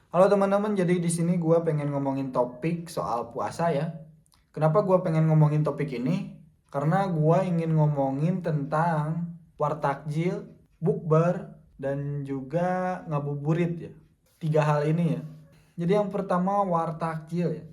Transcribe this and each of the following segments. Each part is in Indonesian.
Halo teman-teman, jadi di sini gue pengen ngomongin topik soal puasa ya. Kenapa gue pengen ngomongin topik ini? Karena gue ingin ngomongin tentang wartakjil, bukber, dan juga ngabuburit ya. Tiga hal ini ya. Jadi yang pertama wartakjil ya.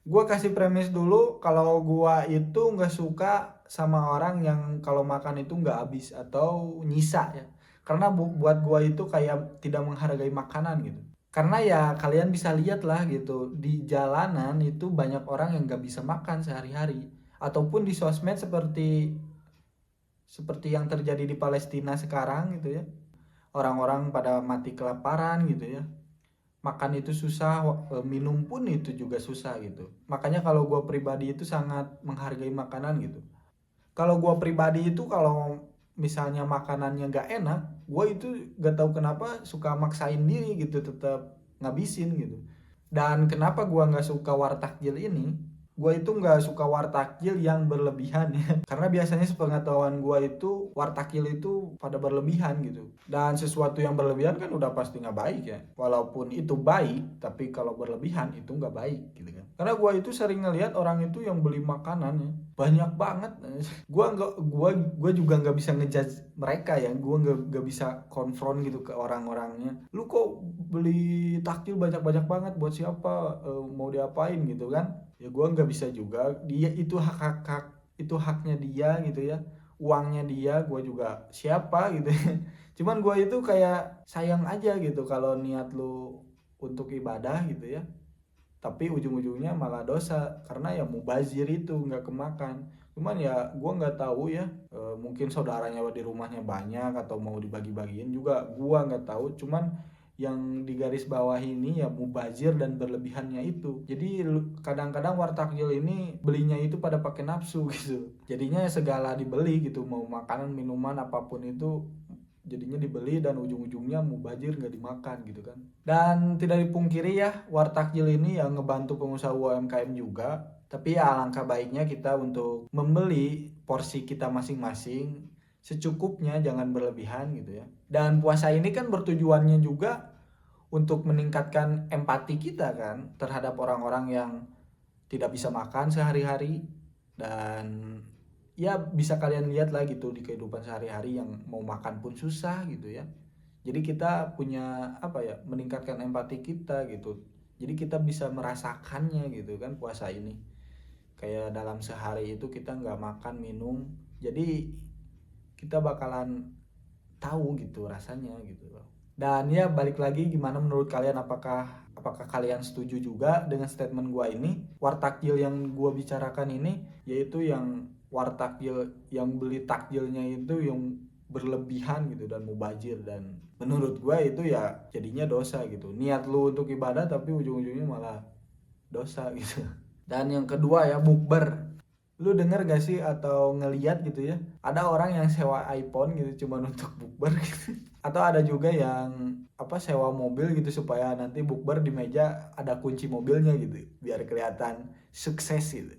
Gue kasih premis dulu kalau gue itu nggak suka sama orang yang kalau makan itu nggak habis atau nyisa ya. Karena buat gue itu kayak tidak menghargai makanan gitu. Karena ya kalian bisa lihat lah gitu, di jalanan itu banyak orang yang gak bisa makan sehari-hari. Ataupun di sosmed seperti seperti yang terjadi di Palestina sekarang gitu ya. Orang-orang pada mati kelaparan gitu ya. Makan itu susah, minum pun itu juga susah gitu. Makanya kalau gue pribadi itu sangat menghargai makanan gitu. Kalau gue pribadi itu kalau misalnya makanannya gak enak, gue itu gak tahu kenapa suka maksain diri gitu tetap ngabisin gitu. Dan kenapa gue nggak suka wartakjil ini? Gue itu nggak suka wartakjil yang berlebihan ya. Karena biasanya sepengetahuan gue itu wartakjil itu pada berlebihan gitu. Dan sesuatu yang berlebihan kan udah pasti nggak baik ya. Walaupun itu baik, tapi kalau berlebihan itu nggak baik gitu kan. Karena gue itu sering ngelihat orang itu yang beli makanan ya banyak banget. Gue juga nggak bisa ngejudge mereka ya. Gue nggak bisa konfront gitu ke orang-orangnya. Lu kok beli takjil banyak-banyak banget buat siapa? Mau diapain gitu kan? Ya gue nggak bisa juga. Dia itu hak itu haknya dia gitu ya. Uangnya dia, gue juga siapa gitu ya. Cuman gue itu kayak sayang aja gitu kalau niat lu untuk ibadah gitu ya, tapi ujung-ujungnya malah dosa karena ya mubazir itu nggak kemakan. Cuman ya gue nggak tahu ya, mungkin saudaranya di rumahnya banyak atau mau dibagi-bagiin juga gue nggak tahu. Cuman yang di garis bawah ini ya mubazir dan berlebihannya itu. Jadi kadang-kadang wartakjil ini belinya itu pada pakai nafsu gitu. Jadinya segala dibeli gitu, mau makanan, minuman, apapun itu jadinya dibeli dan ujung-ujungnya mubazir nggak dimakan gitu kan. Dan tidak dipungkiri ya, wartakjil ini yang ngebantu pengusaha UMKM juga. Tapi ya alangkah baiknya kita untuk membeli porsi kita masing-masing secukupnya, jangan berlebihan gitu ya. Dan puasa ini kan bertujuannya juga untuk meningkatkan empati kita kan terhadap orang-orang yang tidak bisa makan sehari-hari. Dan ya bisa kalian lihat lah gitu di kehidupan sehari-hari yang mau makan pun susah gitu ya. Jadi kita punya apa ya, meningkatkan empati kita gitu. Jadi kita bisa merasakannya gitu kan puasa ini. Kayak dalam sehari itu kita nggak makan minum, jadi kita bakalan tahu gitu rasanya gitu loh. Dan ya balik lagi, gimana menurut kalian, apakah kalian setuju juga dengan statement gua ini? Wartakjil yang gua bicarakan ini yaitu yang wartakjil yang beli takjilnya itu yang berlebihan gitu dan mubazir, dan menurut gua itu ya jadinya dosa gitu. Niat lu untuk ibadah tapi ujung-ujungnya malah dosa gitu. Dan yang kedua ya, bukber. Lu denger gak sih atau ngeliat gitu ya, ada orang yang sewa iPhone gitu cuman untuk bukber gitu. Atau ada juga yang apa, sewa mobil gitu supaya nanti bukber di meja ada kunci mobilnya gitu biar kelihatan sukses gitu.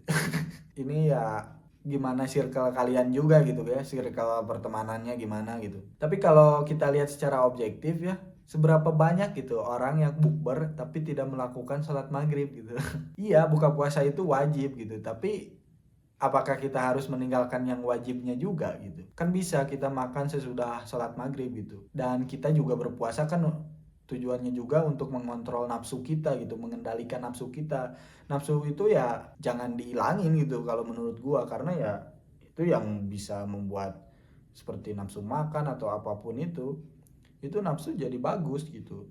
Ini ya gimana circle kalian juga gitu ya, circle pertemanannya gimana gitu. Tapi kalau kita lihat secara objektif ya, seberapa banyak gitu orang yang bukber tapi tidak melakukan sholat maghrib gitu. Iya, buka puasa itu wajib gitu, tapi apakah kita harus meninggalkan yang wajibnya juga gitu? Kan bisa kita makan sesudah sholat maghrib gitu. Dan kita juga berpuasa kan tujuannya juga untuk mengontrol nafsu kita gitu, mengendalikan nafsu kita. Nafsu itu ya jangan dihilangin gitu kalau menurut gua, karena ya itu yang bisa membuat seperti nafsu makan atau apapun itu nafsu jadi bagus gitu.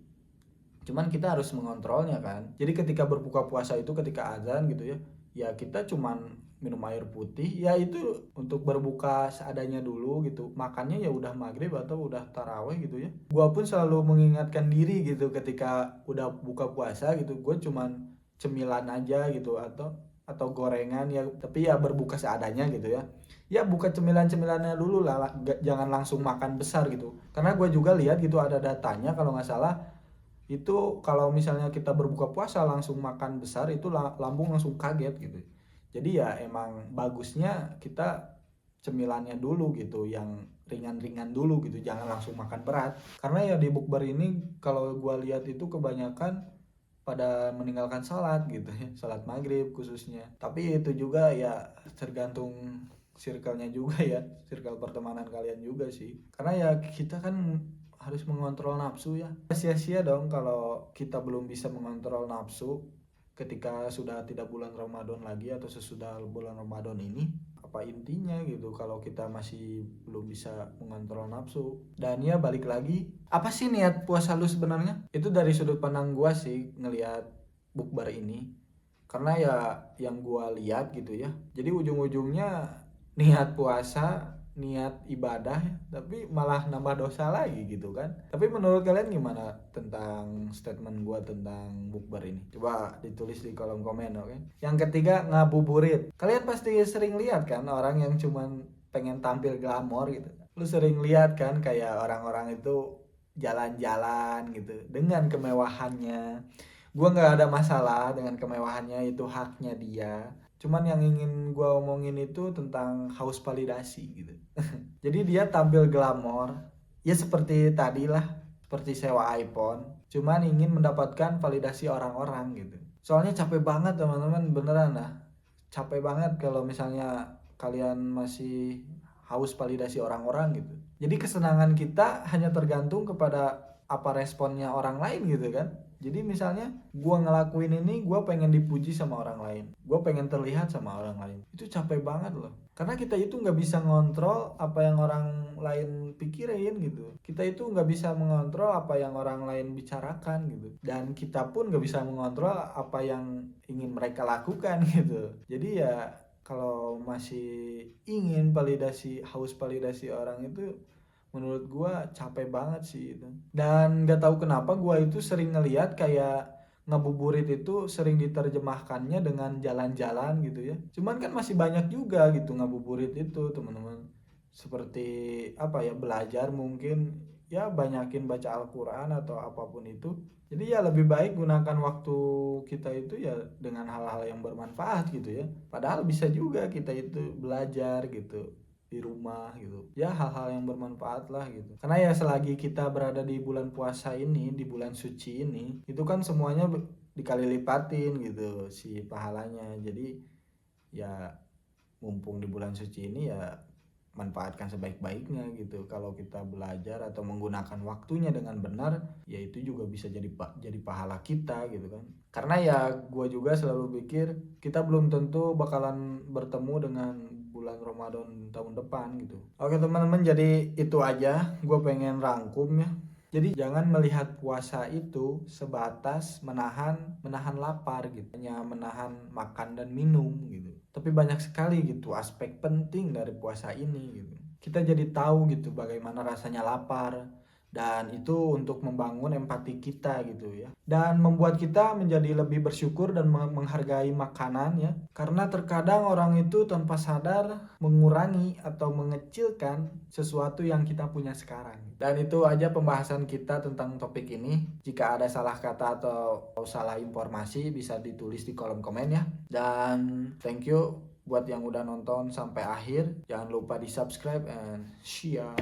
Cuman kita harus mengontrolnya kan. Jadi ketika berbuka puasa itu, ketika azan gitu ya, ya kita cuman minum air putih ya, itu untuk berbuka seadanya dulu gitu. Makannya ya udah maghrib atau udah taraweh gitu ya. Gua pun selalu mengingatkan diri gitu ketika udah buka puasa gitu, gue cuman cemilan aja gitu, atau gorengan ya, tapi ya berbuka seadanya gitu ya. Ya buka cemilan-cemilannya dulu lah, jangan langsung makan besar gitu. Karena gue juga lihat gitu ada datanya kalau nggak salah, itu kalau misalnya kita berbuka puasa langsung makan besar itu lambung langsung kaget gitu. Jadi ya emang bagusnya kita cemilannya dulu gitu, yang ringan-ringan dulu gitu, jangan langsung makan berat. Karena ya di bukber ini kalau gua lihat itu kebanyakan pada meninggalkan sholat gitu ya, sholat maghrib khususnya. Tapi itu juga ya tergantung circle-nya juga ya, circle pertemanan kalian juga sih. Karena ya kita kan harus mengontrol nafsu ya. Sia-sia dong kalau kita belum bisa mengontrol nafsu ketika sudah tidak bulan Ramadan lagi atau sesudah bulan Ramadan ini. Apa intinya gitu kalau kita masih belum bisa mengontrol nafsu. Dan ya balik lagi, apa sih niat puasa lu sebenarnya? Itu dari sudut pandang gua sih ngelihat bukber ini. Karena ya yang gua lihat gitu ya. Jadi ujung-ujungnya niat puasa, niat ibadah, tapi malah nambah dosa lagi gitu kan. Tapi menurut kalian gimana tentang statement gua tentang bukber ini? Coba ditulis di kolom komen, oke? Yang ketiga, ngabuburit. Kalian pasti sering lihat kan orang yang cuman pengen tampil glamor gitu. Lu sering lihat kan kayak orang-orang itu jalan-jalan gitu dengan kemewahannya. Gua nggak ada masalah dengan kemewahannya, itu haknya dia. Cuman yang ingin gua omongin itu tentang haus validasi gitu. Jadi dia tampil glamor, ya seperti tadi lah, seperti sewa iPhone, cuman ingin mendapatkan validasi orang-orang gitu. Soalnya capek banget teman-teman, beneran lah. Capek banget kalau misalnya kalian masih haus validasi orang-orang gitu. Jadi kesenangan kita hanya tergantung kepada apa responnya orang lain gitu kan. Jadi misalnya gue ngelakuin ini, gue pengen dipuji sama orang lain, gue pengen terlihat sama orang lain, itu capek banget loh. Karena kita itu nggak bisa ngontrol apa yang orang lain pikirin gitu. Kita itu nggak bisa mengontrol apa yang orang lain bicarakan gitu. Dan kita pun nggak bisa mengontrol apa yang ingin mereka lakukan gitu. Jadi ya kalau masih ingin validasi, haus validasi orang itu, menurut gua capek banget sih itu. Dan nggak tahu kenapa gua itu sering ngelihat kayak ngabuburit itu sering diterjemahkannya dengan jalan-jalan gitu ya. Cuman kan masih banyak juga gitu ngabuburit itu teman-teman. Seperti apa ya, belajar mungkin, ya banyakin baca Al-Quran atau apapun itu. Jadi ya lebih baik gunakan waktu kita itu ya dengan hal-hal yang bermanfaat gitu ya. Padahal bisa juga kita itu belajar gitu di rumah gitu, ya hal-hal yang bermanfaat lah gitu. Karena ya selagi kita berada di bulan puasa ini, di bulan suci ini, itu kan semuanya dikali lipatin gitu si pahalanya. Jadi ya mumpung di bulan suci ini ya manfaatkan sebaik-baiknya gitu. Kalau kita belajar atau menggunakan waktunya dengan benar, ya itu juga bisa jadi pahala kita gitu kan. Karena ya gue juga selalu pikir kita belum tentu bakalan bertemu dengan bulan Ramadan tahun depan gitu. Oke teman-teman, jadi itu aja gue pengen rangkum ya. Jadi jangan melihat puasa itu sebatas menahan lapar gitu, hanya menahan makan dan minum gitu. Tapi banyak sekali gitu aspek penting dari puasa ini gitu. Kita jadi tahu gitu bagaimana rasanya lapar, dan itu untuk membangun empati kita gitu ya. Dan membuat kita menjadi lebih bersyukur dan menghargai makanan ya. Karena terkadang orang itu tanpa sadar mengurangi atau mengecilkan sesuatu yang kita punya sekarang. Dan itu aja pembahasan kita tentang topik ini. Jika ada salah kata atau salah informasi bisa ditulis di kolom komen ya. Dan thank you buat yang udah nonton sampai akhir. Jangan lupa di subscribe and share.